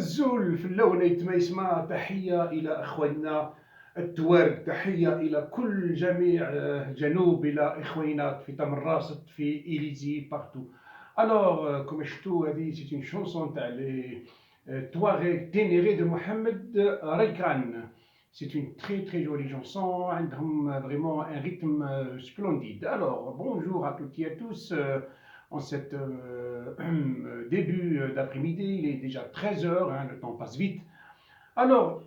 الزول في اللون يتميسما. تحية إلى أخواننا التوارق، تحية إلى كل جميع الجنوب، إلى إخواننا في تمر راست، في إليزي، بارتو. Alors, comme شفتوا هذه c'est une chanson تاع les Touareg ténérés de Mohamed Raikan. C'est une très très jolie chanson, عندهم vraiment un rythme splendide. Alors, bonjour à toutes et à tous. En cet début d'après-midi, il est déjà 13 heures, hein, le temps passe vite. Alors,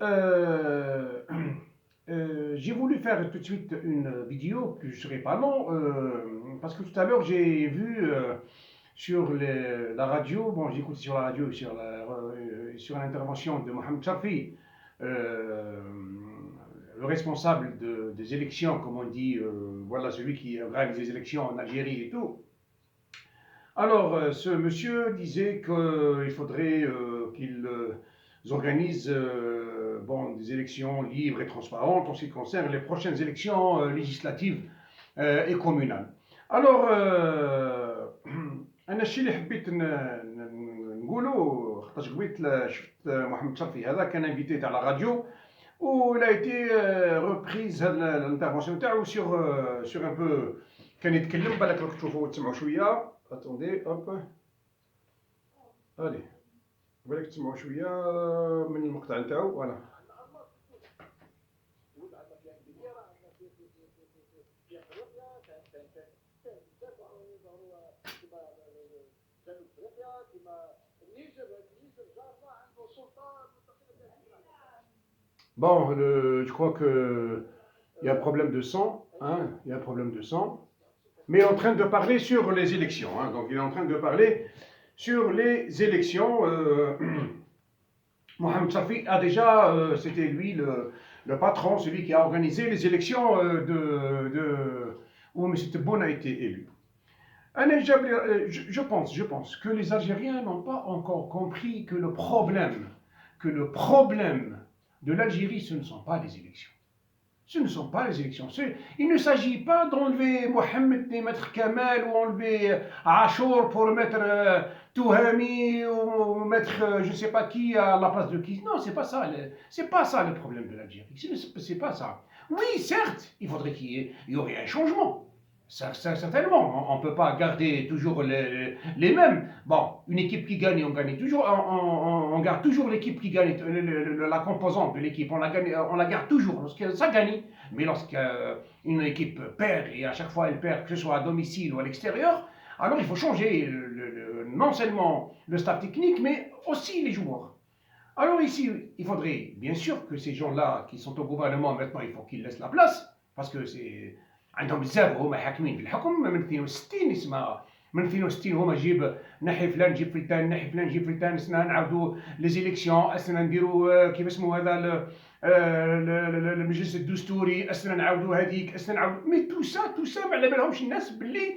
j'ai voulu faire tout de suite une vidéo, que je ne serai pas long, parce que tout à l'heure j'ai vu sur la radio, bon j'écoute sur la radio, sur l'intervention de Mohamed Chafi, le responsable des élections, comme on dit, voilà celui qui organise les élections en Algérie et tout. Alors, ce monsieur disait qu'il faudrait qu'ils organisent des élections libres et transparentes en ce qui concerne les prochaines élections législatives et communales. Alors, أنا الشيء اللي حبيت نقوله خاطر قبيت شفت محمد شرفي هذا كان انفيتي تاع لا راديو و لا ايتي ريبريز الانترفونسيون تاعو سور ان بو كان يتكلم بالك راك تشوفوا تسمعوا شويه. اتوندي هوب الي بالك تسمعوا شويه من المقطع نتاعو. فوالا Bon, je crois qu'il y a un problème de sang, hein, il y a un problème de sang, mais il est en train de parler sur les élections, hein, donc il est en train de parler sur les élections. Mohamed Chafi a déjà, c'était lui le patron, celui qui a organisé les élections où M. Tebboune a été élu. Je pense que les Algériens n'ont pas encore compris que le problème de l'Algérie, ce ne sont pas les élections. Ce ne sont pas les élections. Il ne s'agit pas d'enlever Mohamed et mettre Kamal ou enlever Achour pour mettre Touhami ou mettre je ne sais pas qui à la place de qui. Non, c'est pas ça le problème de l'Algérie. C'est pas ça. Oui, certes, il faudrait qu'il y aurait un changement. Certainement, on ne peut pas garder toujours les mêmes. Bon, une équipe qui gagne, on gagne toujours, on garde toujours l'équipe qui gagne, la composante de l'équipe, on la garde toujours lorsque ça gagne. Mais lorsqu'une équipe perd, et à chaque fois elle perd, que ce soit à domicile ou à l'extérieur, alors il faut changer non seulement le staff technique, mais aussi les joueurs. Alors ici, il faudrait bien sûr que ces gens-là qui sont au gouvernement maintenant, il faut qu'ils laissent la place, parce que c'est... عندهم بزاف هما حاكمين في الحكم من 62 اسمها من 62 هما جيب نحي فلان جيب فلان نحي فلان جيب فلان اسنا نعاودوا لي زيليكسيون اسنا نديروا كيف اسمه هذا المجلس الدستوري اسنا نعاودوا هذيك اسنا نعاودوا مي تو سا ما على بالهمش الناس باللي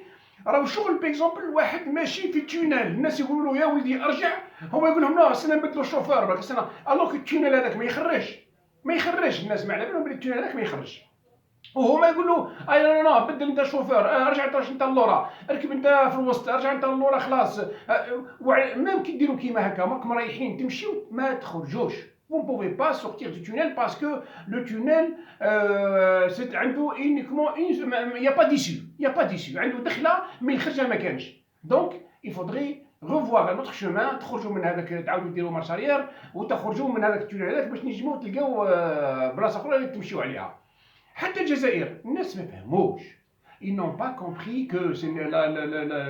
راهو شغل بيكزومبل واحد ماشي في التونيل الناس يقولوا له يا ولدي ارجع هو يقول لهم لا اسنا نبدلوا الشوفور برك اسنا الوغ التونيل هذاك ما يخرجش الناس ما على بالهم بلي التونيل هذاك ما يخرجش وهما يقولوا لا بدل انت الشوفير ارجع انت انت اللورا اركب انت في الوسط ارجع انت اللورا خلاص ميم كي ديروا كيما هكا راكم رايحين تمشيو ما تخرجوش. Vous ne pouvez pas sortir du tunnel parce que le tunnel c'est عنده uniquement il n'y a pas d'issue, عنده دخله ما يخرجها ما كانش. Donc il faudrait revoir un autre chemin. تخرجوا من هذاك تعاودوا ديروا مارش اريير وتخرجوا من هذاك التونيل هذاك باش نجموا تلقاو بلاصه اخرى تمشيو عليها. حتى الجزائر الناس ما فهموش. Ils n'ont pas compris que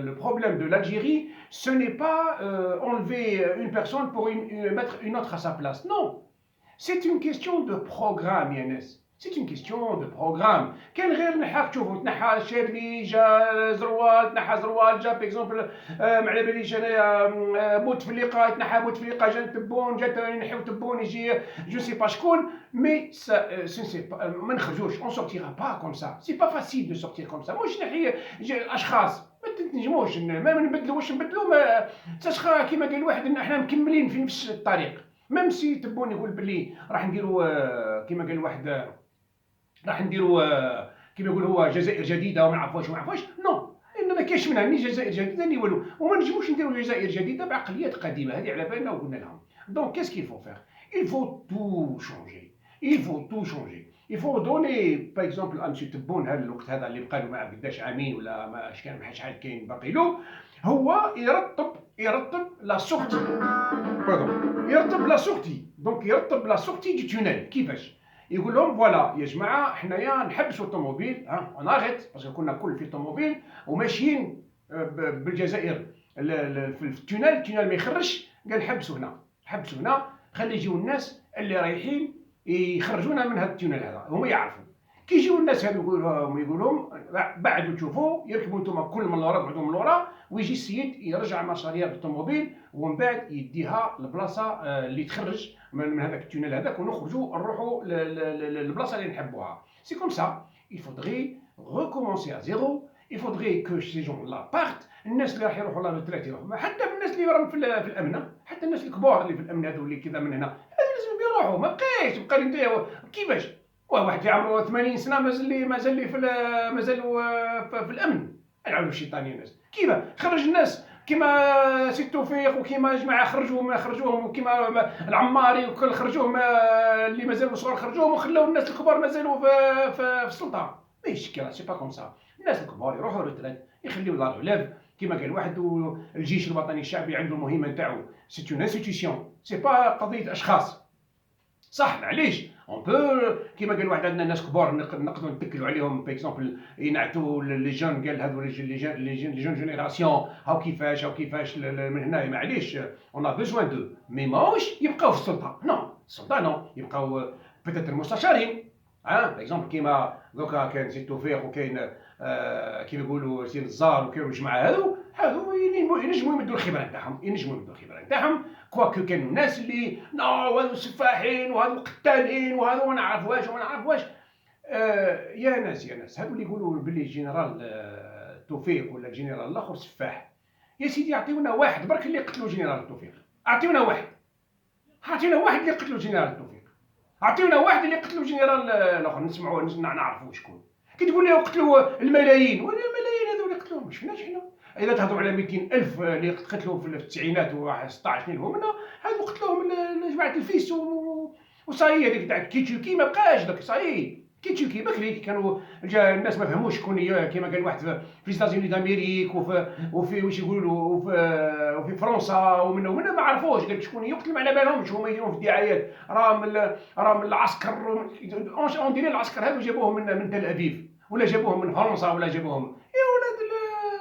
le problème de l'Algérie, ce n'est pas enlever une personne pour mettre une autre à sa place. Non, c'est une question de programme, Yannis. C'est une question de programme. كان غير نحا تشوفوا تنحى الشادلي جا زروال تنحى زروال جا باكزومبل ما على باليش انايا بوتفليقه تنحى بوتفليقه جا تبون جا ينحيو تبون يجي جو سي با شكون مي ما نخرجوش on sortira pas comme ça. C'est pas facile de sortir comme ça. واش نحي الاشخاص ما تنجموش ما نبدلوا واش نبدلوا ما تشخا كيما قال واحد احنا مكملين في نفس الطريق. ميم سي تبون يقول بلي راح نديروا كيما قال واحد راح نديروا كيما يقول هو جزائر جديده وما نعرفوش نو لان ما كاينش منها ني جزائر جديده ني والو وما نجموش نديروا جزائر جديده بعقليات قديمه هذه على بالنا وقلنا لهم. Donc, qu'est-ce qu'il faut faire? Il faut tout changer. Il faut tout changer. Il faut donner, par exemple, à M. تبون هذا الوقت هذا اللي بقى له ما قداش عامين ولا ما كان شحال كاين باقي له، هو يرتب لا سورتي. باردون، يرتب لا سورتي. دونك يرتب لا سورتي دو تونيل. كيفاش؟ يقول لهم فوالا يا جماعه حنايا نحبسوا الطوموبيل، اون اريت باسكو كنا كل في الطوموبيل وماشيين بالجزائر في التونيل ما يخرجش. قال حبسوا هنا خلي يجيو الناس اللي رايحين يخرجونا من هذا التونيل هذا، هما يعرفوا. كي يجيو الناس هذو يقول لهم بعدوا تشوفوا يركبوا انتم كل من لورا بعدوا من لورا، ويجي السيد يرجع مشاريع بالطوموبيل ومن بعد يديها لبلاصه اللي تخرج من هذاك التونيل هذاك، ونخرجوا نروحوا للبلاصه اللي نحبوها. سي كوم سا il faudrait recommencer à zéro. il faudrait que ces gens là partent. الناس اللي راح يروحوا لا ريتريت يروحوا، حتى الناس اللي راهم في الامن، حتى الناس الكبار اللي في الامن هذو اللي كذا من هنا لازم يروحوا. ما بقاش تبقى انت كيفاش واحد في عمره 80 سنه مازال في الامن. العبوا الشيطانيه الناس كيف خرج الناس كيما سي توفيق وكيما جماعه خرجوهم وكيما العماري وكل خرجوهم اللي مازالوا صغار خرجوهم وخلاو الناس الكبار مازالوا في السلطه. ماشي كيما سي با كوم سا. الناس الكبار يروحوا ريتريت يخليو لا ريليف كيما قال واحد. الجيش الوطني الشعبي عنده المهمه نتاعو، سي اون انستيتيسيون، سي با قضيه اشخاص. صح معليش اون بو كيما قال واحد عندنا ناس كبار نقدروا نتكلوا عليهم باغ اكزومبل ينعتوا لي جون، قال هذو لي جون جينيراسيون هاو كيفاش من هنا معليش اون ا بيزوان دو، مي ماهوش يبقاو في السلطه. نو السلطه نو يبقاو بيتيتر مستشارين. باغ اكزومبل كيما دوكا كاين سي توفيق وكاين كيما يقولوا سي نزار وكاينوا الجماعه هذو ينجموا يمدوا الخبره نتاعهم. كواكو كانوا الناس اللي هذو سفاحين وهذو قتالين وهذو ما نعرفواش. يا ناس هذو اللي يقولوا باللي الجنرال توفيق ولا الجنرال الاخر سفاح. يا سيدي اعطيونا واحد برك اللي قتلوا جنرال توفيق، اعطيونا واحد اللي قتلوا جنرال توفيق، اعطيونا واحد اللي قتلوا جنرال الاخر نسمعوا نعرفوا شكون. كي تقول لي قتلوا الملايين، ولا الملايين هذو اللي قتلوهم ما شفناش حنا. اذا تهضروا على 200,000 اللي قتلوا في التسعينات و 16 اللي هما هذو قتلوهم جماعه الفيس وصاي. هذيك تاع كيتشوكي ما بقاش داك صاي. كيتشوكي بكري كانوا الناس ما فهموش شكون هي، كيما قال واحد في ستازوني دامريك وفي واش يقولوا وفي فرنسا ومن ما عرفوش داك شكون يقتل، ما على بالهمش. هما يديروا في الدعايات راهم العسكر اون ديري العسكر هذو جابوهم من تل ابيب ولا جابوهم من فرنسا ولا جابوهم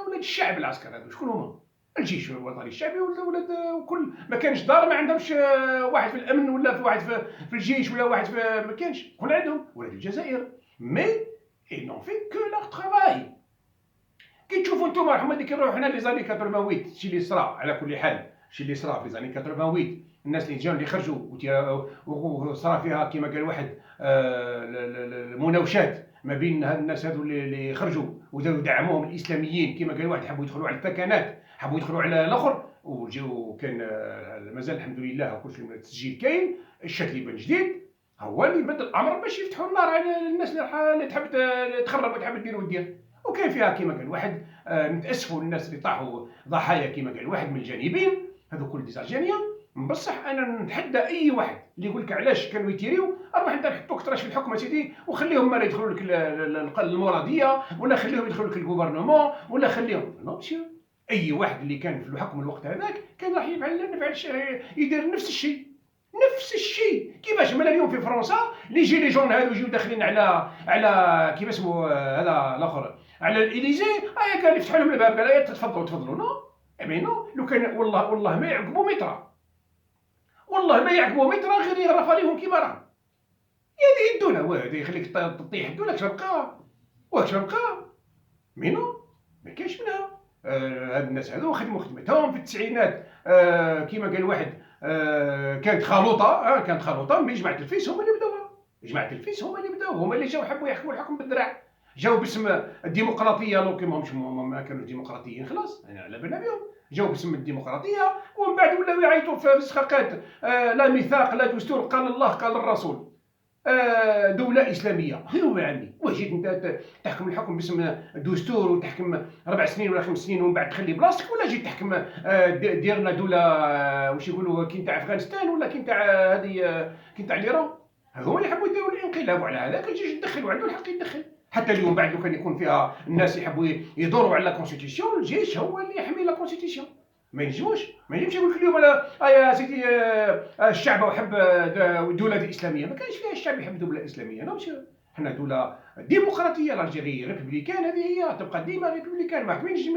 ولاد الشعب. العسكر هذو شكون هما؟ الجيش الوطني الشعبي ولاد وكل ما كانش دار ما عندهمش واحد في الامن ولا في واحد في الجيش ولا واحد في ما كانش كل عندهم ولاد الجزائر. مي اي نون في كو لار ترافاي. كي تشوفوا نتوما راهم هذيك نروحوا حنا لي زاني 88 شي اللي صرا على كل حال، شي اللي صرا في زاني 88 الناس اللي جاوا اللي خرجوا وصرا فيها كيما قال واحد المناوشات ما بين هاد الناس هذو اللي خرجوا ودعموهم الاسلاميين. كيما قال واحد حبوا يدخلوا على الثكنات، حبوا يدخلوا على الاخر وجاو كان مازال الحمد لله كل شيء التسجيل كاين. الشكل يبان جديد هو اللي بدل الامر باش يفتحوا النار على الناس اللي تحب تخرب وتحب دير. وكاين فيها كيما قال واحد نتاسفوا للناس اللي طاحوا ضحايا كيما قال واحد من الجانبين هذو كل ديزاجينيان. بصح انا نتحدى اي واحد اللي يقول لك علاش كانوا يتيريو، اروح انت نحطوك تراش في الحكم سيدي وخليهم ما يدخلوا لك المراديه ولا خليهم يدخلوا لك الغوفرنمون ولا خليهم. نو مسيو، اي واحد اللي كان في الحكم الوقت هذاك كان راح يدير نفس الشيء. كيفاش مالا اليوم في فرنسا اللي يجي لي جون هذو يجيو داخلين على كيف اسمه هذا الاخر على الاليزي، قال يفتحوا لهم الباب قال تفضلوا. نو اي نو لو كان والله ما يعقبوا مترا، والله ما يعقبوا مترا غير يغرف عليهم كيما راهم. يدونا واحد يخليك تطيح يدونا واش بقى مينو ما كاينش منها. هاد الناس هذو خدموا خدمتهم في التسعينات. كيما قال واحد كانت خلوطه من جماعه الفيس هما اللي بداوها. هما اللي جاو حبوا يحكموا الحكم بالدراع، جاو باسم الديمقراطيه. لو كيما ما كانوا ديمقراطيين خلاص انا على بالنا بهم، جاو باسم الديمقراطيه ومن بعد ولاو يعيطوا في السخاقات لا ميثاق لا دستور، قال الله قال الرسول. دولة إسلامية. هو عمي واش جيت أنت تحكم الحكم باسم دستور وتحكم 4 سنين ولا 5 سنين ومن بعد تخلي بلاصتك، ولا جيت تحكم دير لنا دولة واش يقولوا كي نتاع أفغانستان ولا كي نتاع هذه كي نتاع الإيران. هذوما اللي يحبوا يديروا الانقلاب، وعلى هذاك يجي يدخل وعنده الحق يدخل. حتى اليوم بعد لو كان يكون فيها الناس يحبوا يدوروا على لا كونستيتيسيون، الجيش هو اللي يحمي لا كونستيتيسيون. ما ينجمش يقول لك اليوم يا سيدي الشعب يحب دولة إسلامية. ما كانش فيها الشعب يحب دولة إسلامية. نو مسيو، حنا دولة ديمقراطية. الجزائرية ريبوبليكان، هذه هي تبقى ديما ريبوبليكان. ما كاينش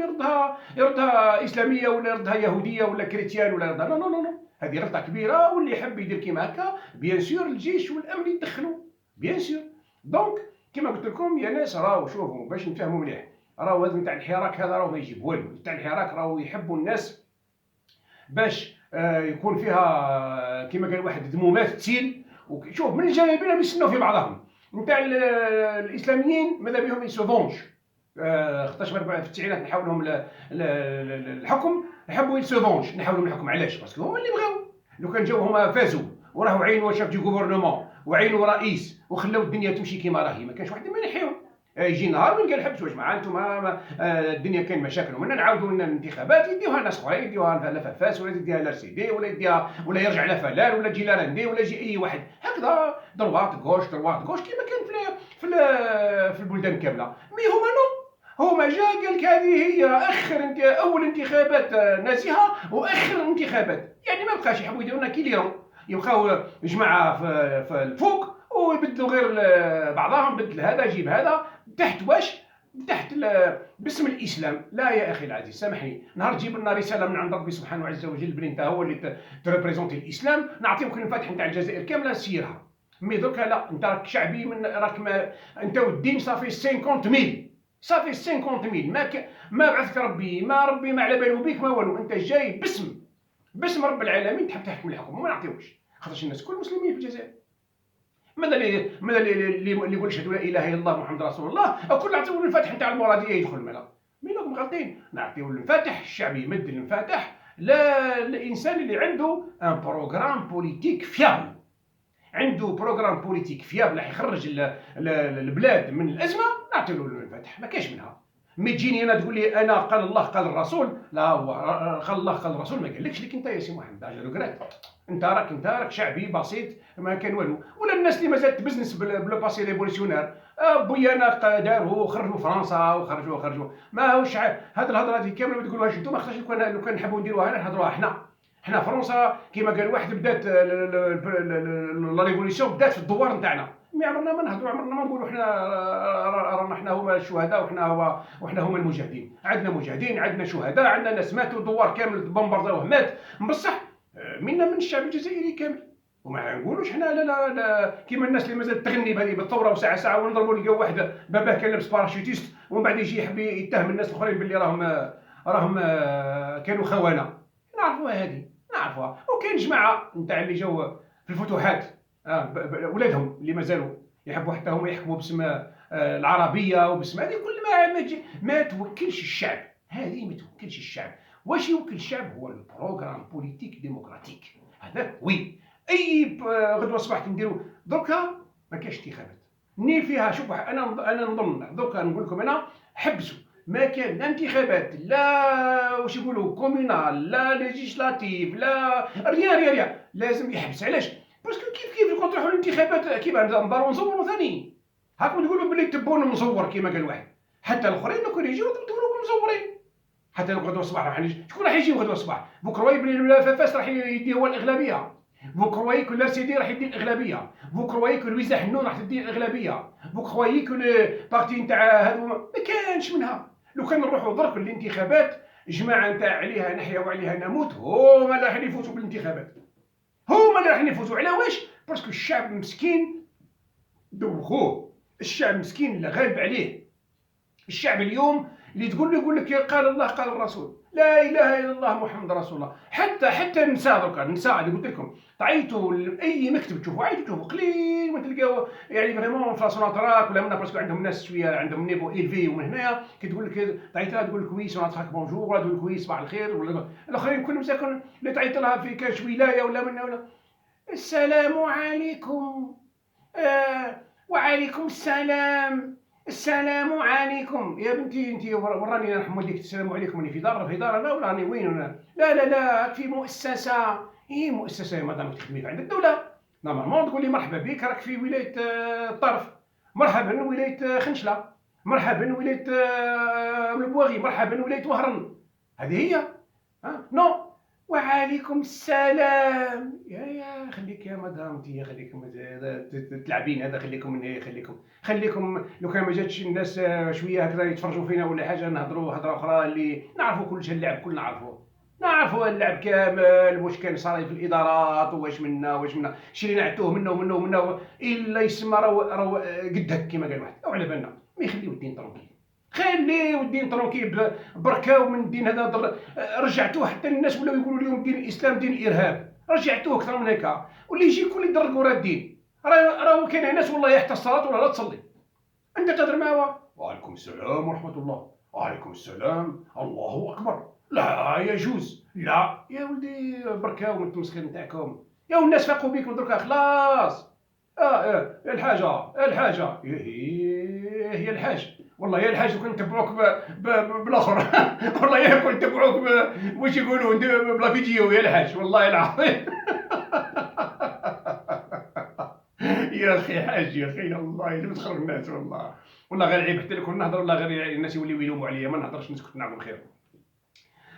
يردها إسلامية ولا يردها يهودية ولا كريستيان ولا يردها. نو نو نو، هذه غلطة كبيرة. واللي يحب يدير كيما هكا بيان سور الجيش والأمن يدخلوا بيان سور. دونك كيما قلت لكم يا ناس، راهو شوفوا باش نفهموا مليح، راهو هذا نتاع الحراك هذا راهو ما يجيب والو. نتاع الحراك راهو يحبوا الناس باش يكون فيها كيما قال واحد دمومات تسيل. وشوف من الجانبين يستناو في بعضهم. نتاع الاسلاميين ماذا بهم يسوفونش، خاطرش في التسعينات نحاولهم الحكم، يحبوا يسوفونش نحاولهم الحكم. علاش؟ باسكو هما اللي بغاو. لو كان جاو هما فازوا وراهو عينوا شاف دي غوفرنمون وعينوا رئيس وخلاو الدنيا تمشي كيما راهي، ما كانش واحد ما ينحيهم. يجي نهار وين قال حبسوا يا جماعه انتم الدنيا كاين مشاكل ومنا نعاودوا لنا الانتخابات، يديوها ناس اخرين، يديوها لفاس ولا يديها لرسيدي ولا يديها ولا يرجع لفلان ولا تجي لاراندي ولا يجي اي واحد هكذا دروات غوش كيما كان في البلدان كامله. مي هما نو، هما جا قال لك هذه هي اخر اول انتخابات نزيهه واخر انتخابات. يعني ما بقاش يحبوا يديرونا كي ليرون، يبقاو جماعه في الفوق ويبدلوا غير بعضهم، بدل هذا جيب هذا تحت واش تحت باسم الاسلام. لا يا اخي العزيز سامحني، نهار تجيب لنا رساله من عند ربي سبحانه عز وجل بلي انت هو اللي تريبريزونتي الاسلام، نعطيوك الفاتحه نتاع الجزائر كامله سيرها. مي دركا لا، انت راك شعبي من راك انت والدين صافي 50,000 صافي 50,000 ما بعثك ربي، ما ربي ما على باله بيك ما والو. انت جاي باسم رب العالمين تحب تحكم الحكم وما نعطيوش، خاطرش الناس كل مسلمين في الجزائر. ماذا اللي يقول اشهد لا اله الا الله محمد رسول الله الكل نعطيو الفاتح نتاع المراديه يدخل مالا. مي راكم غالطين، نعطيو الفاتح الشعب يمد الفاتح للانسان اللي عنده ان بروغرام بوليتيك فيابل، عنده بروغرام بوليتيك فيابل راح يخرج البلاد من الازمه، نعطيو له الفاتح ما كاش منها. مي تجيني انا تقول لي انا قال الله قال الرسول، لا هو قال الله قال الرسول ما قالكش لك انت يا سي محمد ريغريت. انت راك شعبي بسيط ما كان والو. ولا الناس اللي مازالت تبزنس بلو باسي ريفوليسيونير، بويانا داروا خرجوا فرنسا وخرجوا ما هوش هاد الهضره هذه كامله ما تقولوهاش انتم، خاطرش لو كان نحبوا نديروها نهضروها حنا فرنسا كيما قال واحد بدات لا ريفوليسيون بدات في الدوار نتاعنا. مي عمرنا ما نهضروا، عمرنا ما نقولوا حنا هما الشهداء وحنا هما المجاهدين. عندنا مجاهدين، عندنا شهداء، عندنا ناس ماتوا، دوار كامل بومبرداوه مات بصح منا من الشعب الجزائري كامل. وما نقولوش حنا لا كيما الناس اللي مازالت تغني بهذه بالثوره وساعه ونضربوا نلقاو واحد باباه كان لابس باراشوتيست ومن بعد يجي يحب يتهم الناس الاخرين باللي راهم كانوا خونه. نعرفوها هذه نعرفوها. وكاين جماعه نتاع اللي جاوا في الفتوحات ولادهم اللي مازالوا يحبوا حتى هما يحكموا باسم العربيه وباسم هذه كل ما توكلش الشعب. هذه ما توكلش الشعب. واش يوكل الشعب هو البروغرام بوليتيك ديمقراطيك. هذا وي اي غدوه صباح نديروا دركا ما كاينش انتخابات ني فيها. شوف انا نظن دركا نقول لكم انا حبسوا ما كان لا انتخابات لا واش يقولوا كومونال لا ليجيسلاتيف لا ريان لازم يحبس. علاش؟ باسكو كيف كون تروحوا الانتخابات كيما نضربوا نصوروا ثاني هاكم تقولوا بلي تبون مصور كيما قال واحد، حتى الاخرين دوك يجيو تقولوا مصورين. حتى غدوه الصباح شكون راح يجي غدوه الصباح؟ بوكروي بلي فاس راح يدي هو الاغلبيه، بوكروي كل سيدي راح يدي الاغلبيه، بوكروي كل ويزا حنون راح تدي الاغلبيه، بوكروي كل بارتي نتاع هذو ما كانش منها. لو كان نروحوا درك الانتخابات جماعه نتاع عليها نحيا وعليها نموت هما اللي راح يفوتوا بالانتخابات، هما اللي راح يفوتوا. على واش؟ باسكو الشعب مسكين دوخوه، الشعب مسكين اللي غالب عليه. الشعب اليوم اللي تقول له يقول لك قال الله قال الرسول لا اله الا الله محمد رسول الله. حتى النساء دركا، النساء اللي قلت لكم تعيطوا لاي مكتب تشوفوا عيطوا تشوفوا قليل ما تلقاو يعني فريمون فاسوناتراك ولا منا باسكو عندهم ناس شويه عندهم نيفو ايلفي. ومن هنايا كي تقول لك تعيط لها تقول لك وي سوناتراك بونجور ولا تقول لك وي صباح الخير، ولا الاخرين كلهم ساكن اللي تعيط لها في كاش ولايه ولا منا ولا السلام عليكم وعليكم السلام، السلام عليكم يا بنتي. انت وراني نحمد لك السلام عليكم، راني في دار انا ولا راني وين أنا؟ لا لا لا، في مؤسسه. ايه مؤسسه يا مدام تخدمي عند الدوله، نورمالمون تقول لي مرحبا بك، راك في ولايه الطرف، مرحبا ولايه خنشله، مرحبا ولايه البواغي، مرحبا ولايه وهران. هذه هي. نو. وعليكم السلام. يا خليك يا مدام انت، خليكم تلعبين هذا، خليكم من هي، خليكم لو كان ما جاتش الناس شويه هكذا يتفرجوا فينا ولا حاجه، نهضروا هضره اخرى اللي نعرفوا كلش اللعب كلنا نعرفوا اللعب كامل، واش كان صاير في الادارات، واش منا الشيء اللي نعتوه منه الا يسمى راهو قد هك كما قال واحد، او على بالنا ما يخليو الدين طرونكيل، خليو الدين طرونكيل، بركاو من الدين هذا، رجعتوه حتى الناس ولاو يقولوا لهم دين الاسلام دين الارهاب، رجعتوه اكثر من هكا، واللي يجي كل يدرقوا راه الدين، راهو كاين ناس والله حتى الصلاه ولا لا تصلي، انت تهضر معاه وعليكم السلام ورحمه الله، وعليكم السلام، الله اكبر، لا يجوز، لا يا ولدي بركاو من التمسخير نتاعكم، يا الناس فاقوا بكم دركا خلاص. الحاجه هي الحاج، والله يا الحاج كون نتبعوك بالاخر والله يا كون نتبعوك واش يقولوا بلا فيديو يا الحاج، والله العظيم يا اخي حاج، يا اخي الله اللي تخرج الناس، والله غير عيب حتى كون نهضر، والله غير الناس يوليو يلوموا عليا، ما نهضرش نسكت نعمل خير.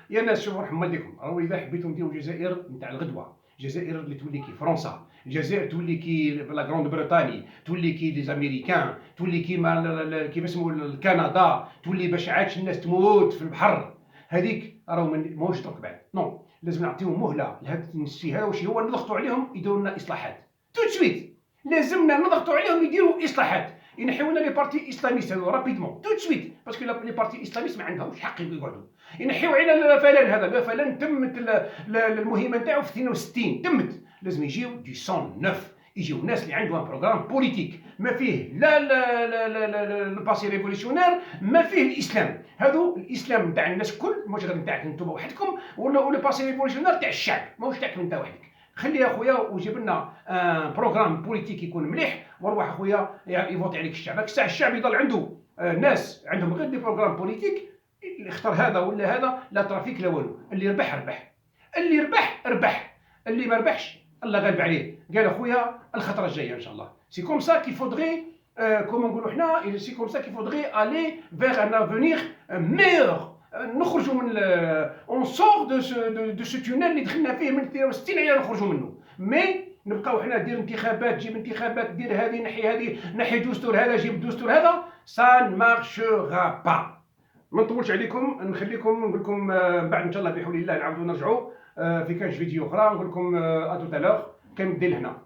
يا ناس شوفوا رحم والديكم، راهو اذا حبيتوا نديروا الجزائر نتاع الغدوه، الجزائر اللي تولي كي فرنسا، الجزائر تولي كي لا غروند بريطاني، تولي كي لي زاميريكان، تولي كيما كيف اسمه كندا، تولي باش عادش الناس تموت في البحر، هذيك راهو ماهوش درك بعد، نو لازم نعطيهم مهله لهاد النسي هذا، واش هو نضغطوا عليهم يديروا لنا اصلاحات تو سويت، لازمنا نضغطوا عليهم يديروا اصلاحات، ينحيو لنا لي بارتي اسلاميست هذو رابيدمون تو سويت، باسكو لي بارتي اسلاميست ما عندهمش حق يقعدوا، ينحيو علينا فلان، هذا فلان تمت المهمه نتاعو في 62 تمت، لازم يجيو دي سون نوف، يجيو الناس اللي عندهم بروغرام بوليتيك ما فيه لا الباسي ريفوليسيونير، ما فيه الاسلام، هذو الاسلام نتاع الناس كل، مش غير نتاعك انتم وحدكم، ولا الباسي ريفوليسيونير تاع الشعب، ماهوش تاعك انت وحدك، خلي يا خويا وجيب لنا بروغرام بوليتيك يكون مليح، وروح اخويا يفوتي عليك الشعب، هاك الساعه الشعب يضل عنده ناس عندهم غير دي بروغرام بوليتيك، اللي اختار هذا ولا هذا، لا ترافيك لا والو، اللي ربح ربح، اللي ربح، اللي ما ربحش الله غالب عليه، قال اخويا الخطره الجايه ان شاء الله، سي كوم سا كي فودغي كومون نقولوا حنا، سي كوم سا كي فودغي الي فيغ ان افونيغ ميور، نخرجوا من اون سور دو سو تونيل اللي دخلنا فيه من 62 عام، نخرجوا منه، مي نبقاو حنا دير انتخابات، جيب انتخابات، دير هذه نحي دستور هذا، جيب دستور هذا، سا مارشوغا با. ما نطولش عليكم، نخليكم نقول لكم بعد ان شاء الله بحول الله نعاودوا نرجعوا في كاش فيديو اخرى، نقول لكم ا تو تالور كنبدا لهنا.